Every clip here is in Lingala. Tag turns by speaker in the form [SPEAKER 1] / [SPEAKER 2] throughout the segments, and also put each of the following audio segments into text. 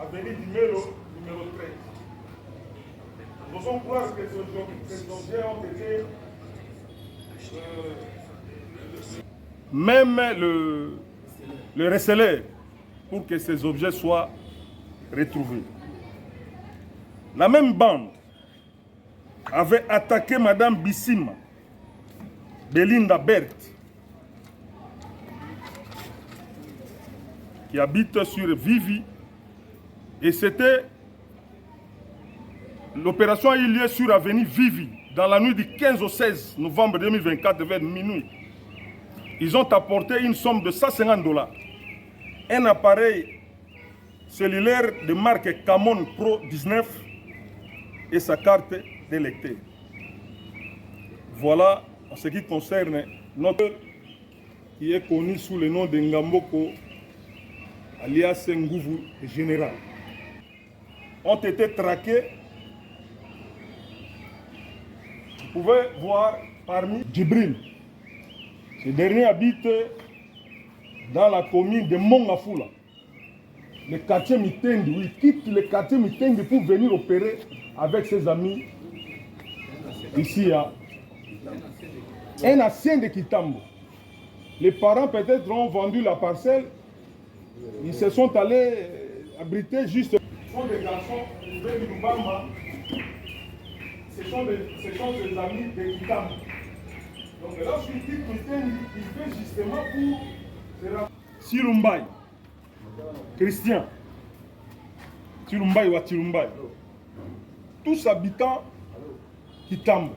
[SPEAKER 1] avenue numéro 13. Nous osons croire que ces objets ont été... même le recéleur pour que ces objets soient retrouvés. La même bande avait attaqué Madame Bissima, Belinda Berthe, qui habite sur Vivi, et c'était... L'opération a eu lieu sur avenue Vivi, dans la nuit du 15 au 16 novembre 2024, vers minuit. Ils ont apporté une somme de $150, un appareil cellulaire de marque Camon Pro 19 et sa carte d'électeur. Voilà en ce qui concerne notre qui est connu sous le nom de Ngamboko, alias Ngouvou Général. Ont été traqués. Vous pouvez voir parmi Djibril. Ce dernier habite dans la commune de Mongafula, le quartier Mitendi. Il quitte le quartier Mitendi pour venir opérer avec ses amis ici à un ancien de Kitambo. Les parents peut-être ont vendu la parcelle, ils se sont allés abriter juste. Ce sont des garçons de Lubamba. Ce sont des amis de Kitambo. Donc lorsqu'il quitte Mitendi, il fait justement pour... Sirumbai, Christian, Sirumbai ou Tirumbai, tous habitants Kitambo.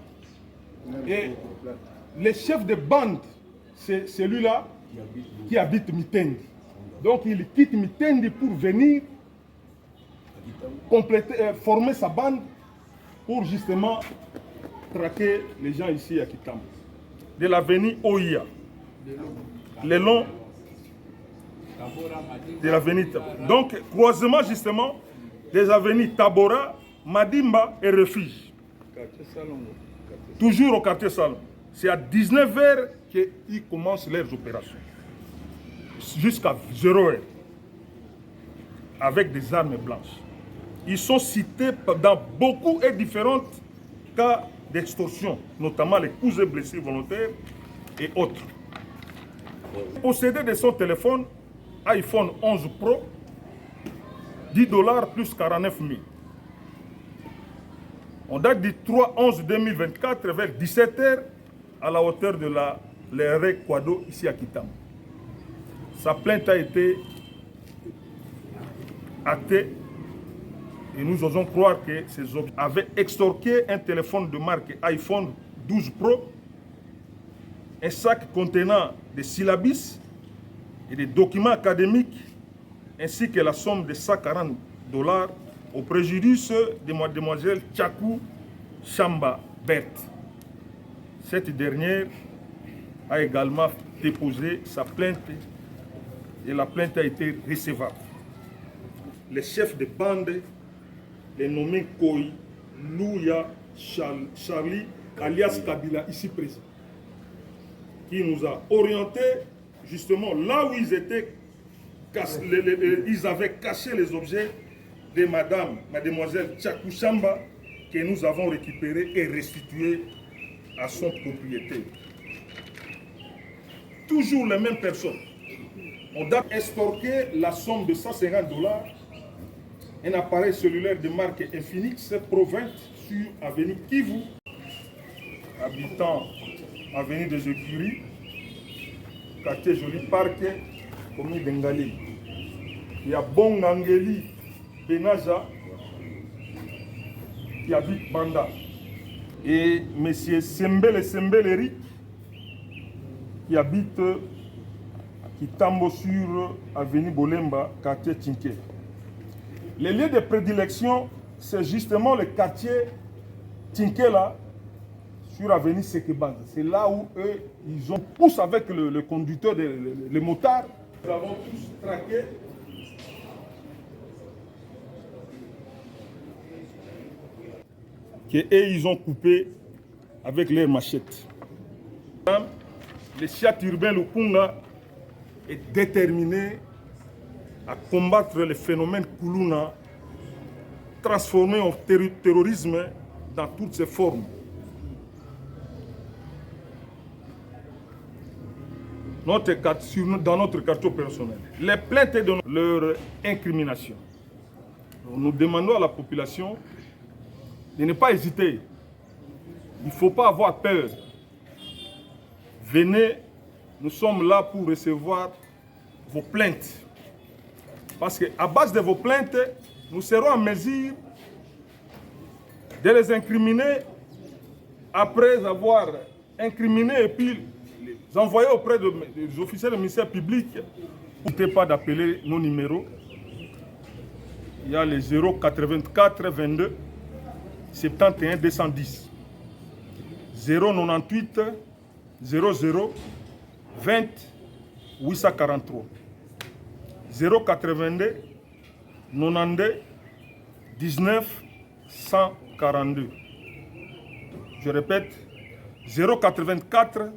[SPEAKER 1] Et le chef de bande, c'est celui-là qui habite Mitendi. Donc il quitte Mitendi pour venir former sa bande pour justement traquer les gens ici à Kitambo. De l'avenue Oia, le long de l'avenue Tabora. Donc, croisement justement des avenues Tabora, Madimba et Refuge. Toujours au quartier Salon. C'est à 19h qu'ils commencent leurs opérations. Jusqu'à 0h. Avec des armes blanches. Ils sont cités dans beaucoup et différents cas d'extorsion, notamment les coups et blessures volontaires et autres. Possédé de son téléphone iPhone 11 Pro, $10 plus 49 000. On date du 3/11/2024 vers 17h à la hauteur de l'R Quado ici à Kitambo. Sa plainte a été actée et nous osons croire que ces objets avaient extorqué un téléphone de marque iPhone 12 Pro, un sac contenant des syllabus et des documents académiques, ainsi que la somme de $140 au préjudice de mademoiselle Tchakou Chamba Berthe. Cette dernière a également déposé sa plainte et la plainte a été recevable. Le chef de bande est nommé Koi Louya Charlie alias Kabila, ici présent, qui nous a orientés justement là où ils étaient, ils avaient caché les objets de mademoiselle Tchakou Chamba que nous avons récupérés et restitués à son propriétaire. Toujours les mêmes personnes. On a extorqué la somme de $150, un appareil cellulaire de marque Infinix Pro20 sur avenue Kivu, habitant avenue des Écuries, quartier Joli Parc, commune d'Engali. Il y a Bongangeli Benaja qui habite Banda. Et M. Sembele Eric qui habite Kitambo sur avenue Bolemba, quartier Tinké. Les lieux de prédilection, c'est justement le quartier Tinké là, sur avenue Sekeban. C'est là où eux, ils ont poussé avec le conducteur, le motard. Nous avons tous traqué. Et ils ont coupé avec leurs machettes. Le Chiat urbain Lukunga est déterminé à combattre les phénomènes Koulouna transformés en terrorisme dans toutes ses formes. Dans notre quartier opérationnel, les plaintes de leur incrimination. Nous demandons à la population de ne pas hésiter. Il ne faut pas avoir peur. Venez, nous sommes là pour recevoir vos plaintes. Parce qu'à base de vos plaintes, nous serons en mesure de les incriminer après avoir incriminé et puis les envoyer auprès des officiers du ministère public. N'hésitez pas d'appeler nos numéros. Il y a les 084 22 71 210, 098 00 20 843, 082 92 19 142. Je répète, 084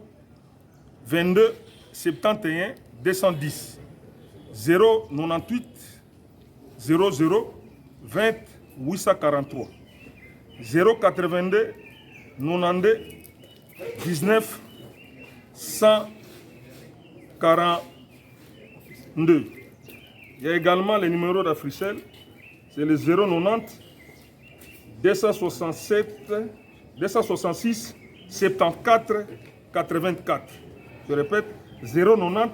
[SPEAKER 1] 22 71 210, 098 00 20 843, 082 92 19 142. Il y a également le numéro d'Africel, c'est le 090 267 266 74 84. Je répète, 090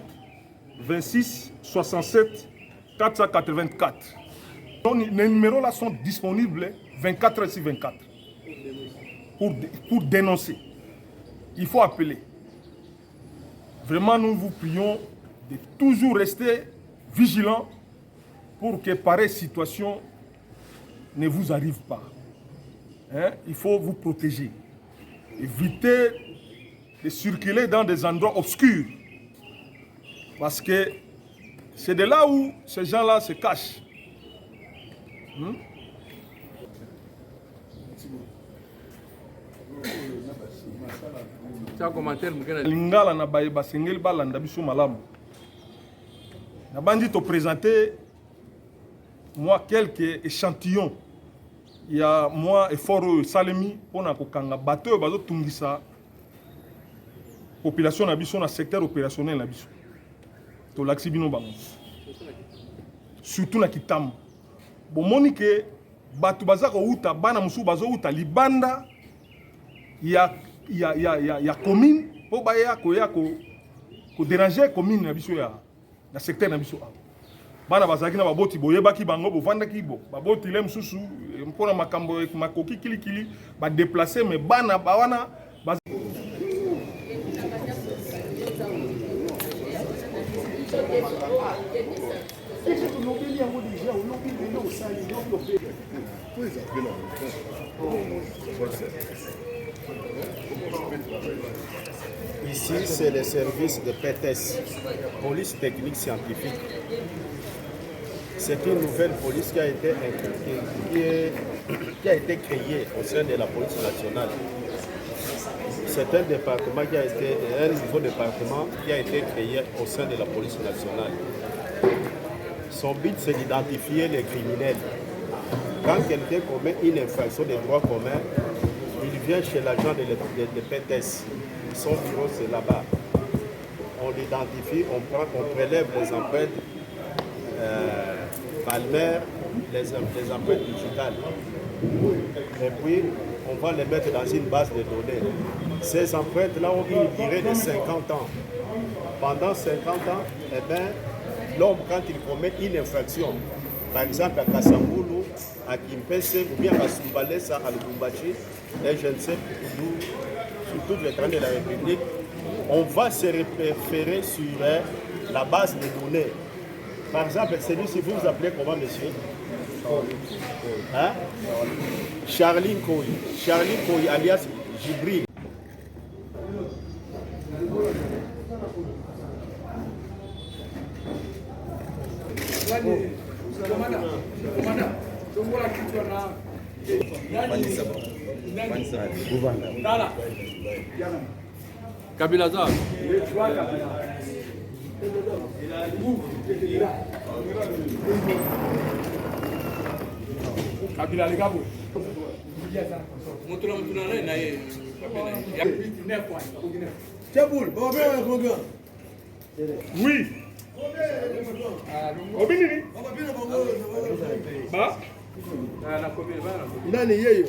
[SPEAKER 1] 26 67 484. Les numéros là sont disponibles 24 heures sur 24 pour dénoncer. Il faut appeler. Vraiment, nous vous prions de toujours rester vigilants pour que pareille situation ne vous arrive pas. Hein? Il faut vous protéger. Évitez de circuler dans des endroits obscurs. Parce que c'est de là où ces gens-là se cachent. Lingala na bayeba sengeli balanda biso malamu. Na bandi te présenter moi quelques échantillons. Il y a moi effort salemi pona kokanga bateau bazo tungisa population na biso na secteur opérationnel na biso. To laksi bino bango. Surtout na Kitambo. Bomoni ke batu bazako uta bana musu bazo uta libanda ya commune po baya ko déranger commune na biso ya na secteur na biso. Bana bazaki na baboti boyebaki bango bovandaki bo baboti le mususu mpona makambo makoki kilikili ba déplacer mais bana bawana
[SPEAKER 2] Ici, c'est le service de PTS, police technique scientifique. C'est une nouvelle police qui a été créée au sein de la police nationale. C'est un département un nouveau département qui a été créé au sein de la police nationale. Son but, c'est d'identifier les criminels. Quand quelqu'un commet une infraction des droits communs, il vient chez l'agent de PTS. Son bureau, c'est là-bas. On l'identifie, on prélève les empreintes palmaires, les empreintes digitales. Et puis, on va les mettre dans une base de données. Ces empreintes-là ont une durée de 50 ans. Pendant 50 ans, eh bien, l'homme, quand il commet une infraction, par exemple à Kassamboulou, à Kimpese, ou bien à Sumbalesa, à Lubumbashi, et je ne sais où, sur toute l'étranger de la République, on va se référer sur la base de données. Par exemple, celui-ci, vous vous appelez comment, monsieur? Hein? Charline Koy. Charline Koy, alias Jibril.
[SPEAKER 3] Kabila za
[SPEAKER 1] Oui. Obinini. Ba.
[SPEAKER 3] Nani yeyo?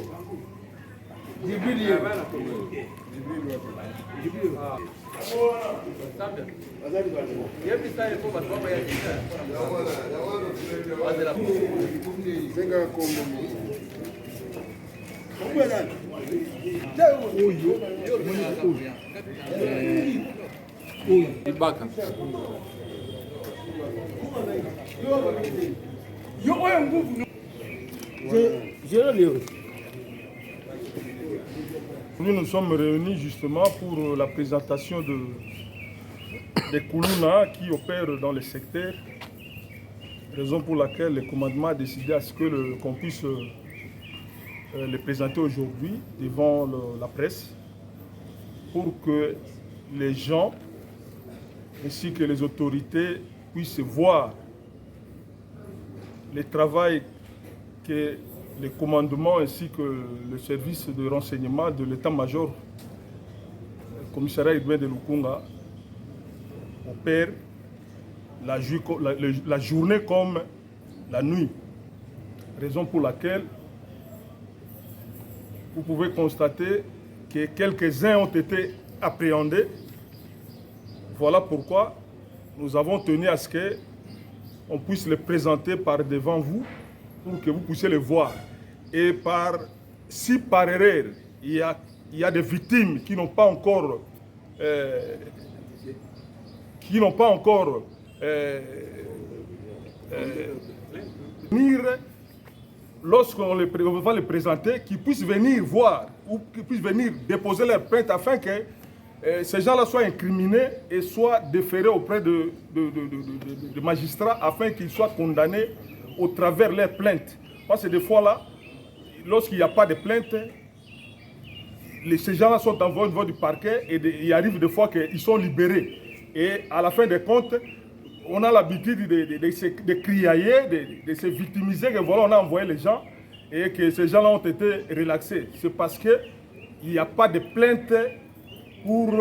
[SPEAKER 4] Ibaka.
[SPEAKER 1] Aujourd'hui, nous sommes réunis justement pour la présentation des Koulouna qui opèrent dans le secteur, raison pour laquelle le commandement a décidé à ce qu'on puisse les présenter aujourd'hui devant la presse pour que les gens ainsi que les autorités puissent voir le travail que le commandement ainsi que le service de renseignement de l'état-major, le commissariat urbain de Lukunga, opère la journée comme la nuit. Raison pour laquelle vous pouvez constater que quelques-uns ont été appréhendés. Voilà pourquoi nous avons tenu à ce qu'on puisse les présenter par devant vous pour que vous puissiez les voir. Et si par erreur il y a des victimes qui n'ont pas encore venir, lorsqu'on va les présenter, qu'ils puissent venir voir ou qu'ils puissent venir déposer leur plainte afin que ces gens-là soient incriminés et soient déférés auprès de magistrats afin qu'ils soient condamnés au travers de leurs plaintes. Parce que des fois là, lorsqu'il n'y a pas de plainte, ces gens-là sont envoyés au niveau du parquet et il arrive des fois qu'ils sont libérés. Et à la fin des comptes, on a l'habitude de criailler, de se victimiser, que voilà, on a envoyé les gens et que ces gens-là ont été relaxés. C'est parce qu'il n'y a pas de plainte pour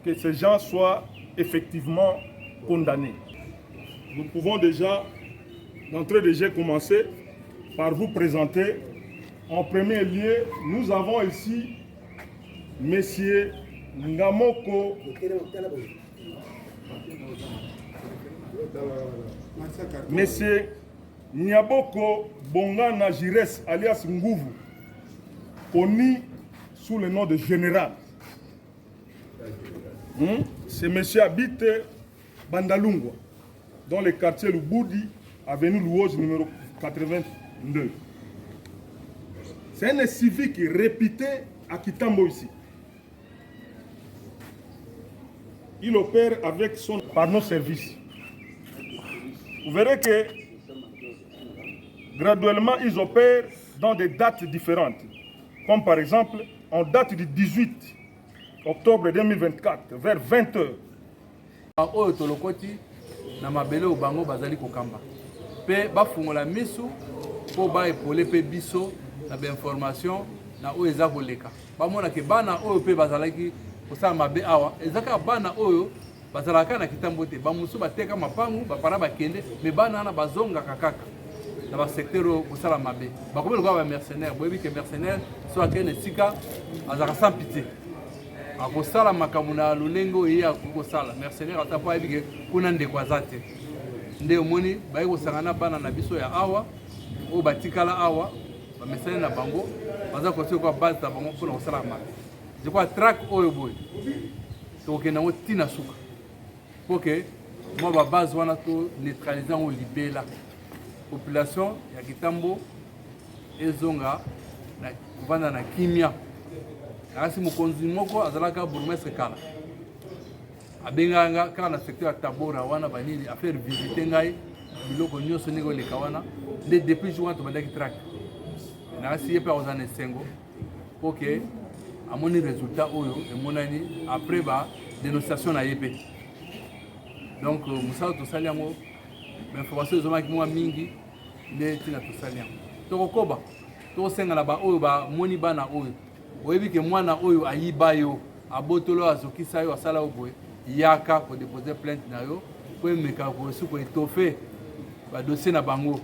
[SPEAKER 1] que ces gens soient effectivement condamnés. Nous pouvons déjà, d'entrée de jeu, commencer par vous présenter. En premier lieu, nous avons ici Monsieur Ngamoko Monsieur Nyaboko Bongana Jires alias Nguvu, connu sous le nom de Général. Ce monsieur habite Bandalungwa, dans le quartier Luboudi, avenue Louose numéro 82. C'est un civique réputé à Kitambo ici. Il opère par nos services. Vous verrez que graduellement ils opèrent dans des dates différentes. Comme par exemple, en date du 18 octobre 2024, vers 20h.
[SPEAKER 4] Oyo tolokoti na mabele obango bazali kokamba. Pe bafungola misu po ba epole pe biso na ba information na oyo eza koleka. Bamona ke bana oyo pe bazalaki kosala mabe awa, ezaka bana oyo bazalaka na Kitambo te. Bamusu bateka mapangu, bapara bakende, me bana na bazonga kaka na ba secteur kosala mabe. Bakomela kwa ba mercenaires, boyebi ke mercenaires so akene sika azaka sans pitié. Akosala makambo na lulengo ye akosala mercenaire atapo ayebike kuna ndeko azate nde omoni baye kosangana bana na biso ya awa oyo batikala awa bamesane na bango baza kosi kwa base na bango mpona kosala mabe zikwa track oyo boye tokokende yango ntina suka po ke mwa babase wana to neutralize yango libela population ya Kitambo ezonga na kovanda na kimia. Kasi mokonzi moko azalaka bourgmestre kala abenganga kaka na secteur ya Tabora wana banini affaire visiter ngai biloko nyonso ndenge oleka wana nde depuis jour wana tobandaki track nakasi ye mpe akozala na esengo po ke amoni résultat oyo emonani après ba dénonciation na ye mpe Donc mosala tosali yango bainformation ezomaki mwa mingi nde ntina tosali yango tokokoba tokosengana baoyo bamoni bana oyo oyebi ke mwana oyo ayiba yo abotolo azokisa yo asala yo boye yaka kodepose plainte na yo po emeka kosu koétoffe badossier na bango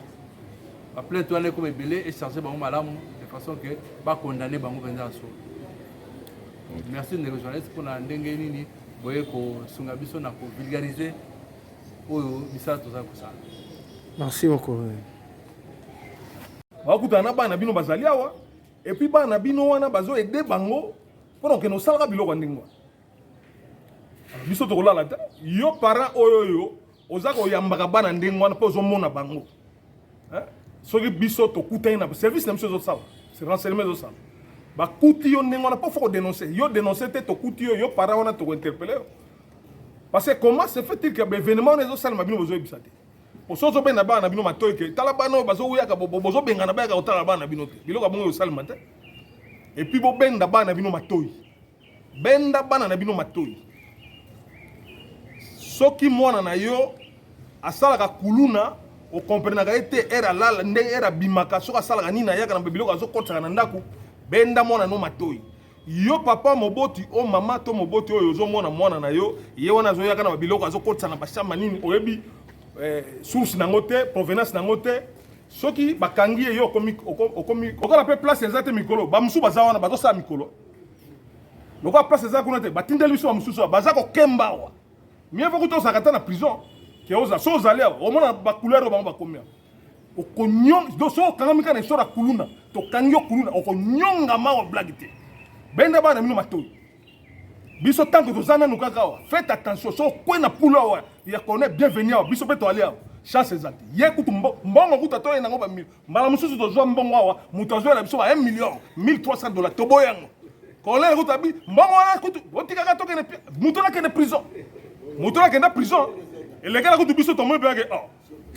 [SPEAKER 4] baplainte wana ekoma ebele echarge bango malamu de façon ke bakondamne bango mpenza ya solo. Merci ndeko journaliste mpona ndenge nini boye kosunga biso na kovulgarize oyo misala tozali kosala.
[SPEAKER 3] Merci beaucoup.
[SPEAKER 1] bakutana na bana bino bazali awa et puis bana bino wana bazo aider bango mpona okende osalaka biloko ndenge wana biso tokolala te yo parent oyo oza koyambaka bana ndenge wana mpo ozomona bango soki biso tokutani na service na biso ezosala renseignement ezosala bakuti yo ndenge wana mpo fo kodénonce yo dénonce te tokuti yo parent wana tokointerpele yo parce que comment se fait-il que baévénement wana ezosalema bino bozoyebisa te so ozobenda bana bino matoi ke tala bana oyo bazowuyaka bozobengana bayaka kotala bana bino te biloko bongo ezosalema te et puis bobenda bana bino matoi benda bana na bino matoi soki mwana na yo asalaka kuluna okomprenaka ye te ere alala ndenge ere abimaka soki asalaka nini ayaka na biloko azokotisaka na ndako benda mwana no matoi yo papa moboti o mama to moboti oyo ozomona mwana na yo ye wana azoyaka na biloko azokotisa na bashamba nini oyebi source nango te provenance nango te soki bakangi ye yo okomi okola pe place eza te mikolo bamusu baza wana bazosala mikolo lokola place eza kuna te batindeli biso bamususu baza kokemba awa mieux vaut que ozalaka na prison ke oza so ozali awa omona bacouleur oyo bango bakomi awa okonyonga so okangami kaka na histoire ya kuluna tokangi yo kuluna okonyongama awa blage te benda bana bino matoi biso tanke toza nanu kaka awa faites attention so okwe na pula awa ya kone bienvenu awa biso mpe toali awa chance eza te ye kutu mbongo kuta toye nango bamilio mbala mosusu tozwa mbongo awa moto azoyela biso ba 1 million $1,300 toboya yango kolele kutu abi mbongo wana kutu otikaka tokende moto nakende prison moto nakende prison elekela kutu biso tomoi mpe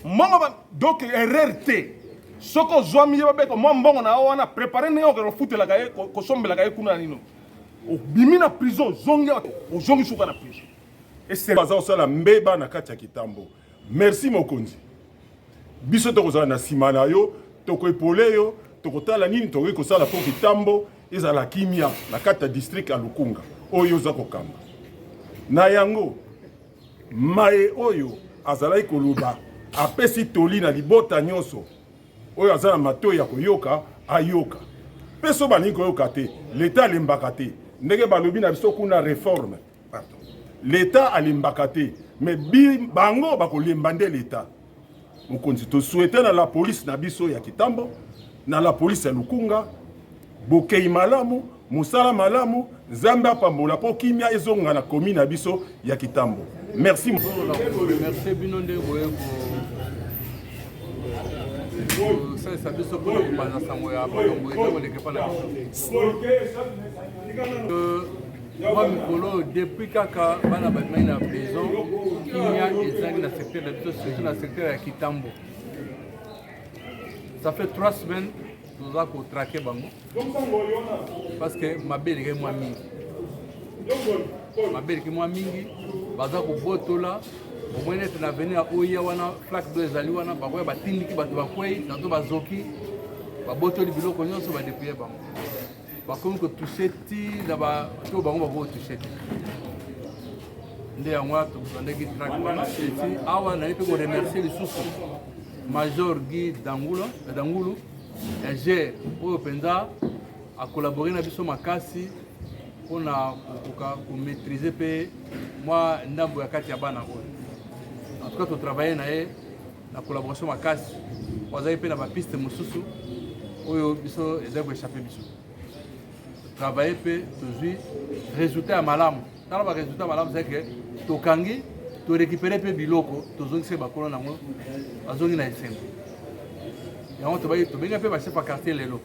[SPEAKER 1] mbongo donc erreur te soki ozwami ye babeka mwa mbongo na yo wana prépare ndenge okende ofutelaka ye kosombelaka ye kuna na nino obimi na prison ozongi ozongi suka na prison
[SPEAKER 5] baza kosala mbeba na kati ya kitambo. Merci mokonzi biso tokozala na nsima na yo tokoepole yo tokotala nini tokoki kosala mpo kitambo ezala kimia na kati ya district ya Lukunga oyo oza kokamba na yango maye oyo azalaki koloba apesi toli na libota nyonso oyo aza na matoi ya koyoka ayoka mpe so balingi koyoka te leta alembaka te ndenge balobi na biso kuna réforme leta alembaka te mais bango bakolemba nde leta mokonzi tosouhaite na la police na biso ya kitambo na la police ya Lukunga bokei malamu musala malamu nzambe apambola mpo kimia ezonga na komi na biso ya kitambo. Merci.
[SPEAKER 4] Merci bino nde boye kosalisa biso mpona kobanza sango ya balongo ete koleke mpa na biso mwa mikolo depuis kaka bana bamai na prison kimia ezangi na secteur na biso surtout na secteur ya kitambo. Ça fait 3 semaines toza kotrake bango parce que mabe eleki mwa mingi mabe eleki mwa mingi baza kobotola omoi nete na veni ya oya wana flaque do ezali wana bakoya batindiki bato bakwei nato bazoki babotoli biloko nyonso badepouye bango bakomi kotouche ti na bato bango bakoki kotouche te nde yango wana tokosandaki trake wana eti awa nali mpe koremercie lisusu Major Guy Dangulu ege oyo mpenza akolabore na biso makasi mpona komaîtrize mpe mwa ndambo ya kati ya bana oyo. En tout cas totravaille na ye na collaboration makasi wazali mpe na bapiste mosusu oyo biso ezali koéchappe biso travaille mpe tozwi résultat ya malamu tala barésultat ya malamu ezali ke tokangi torécupere mpe biloko tozongisi bakolo nango bazongi na esengo yango tobengi mpe bachef ya quartier lelo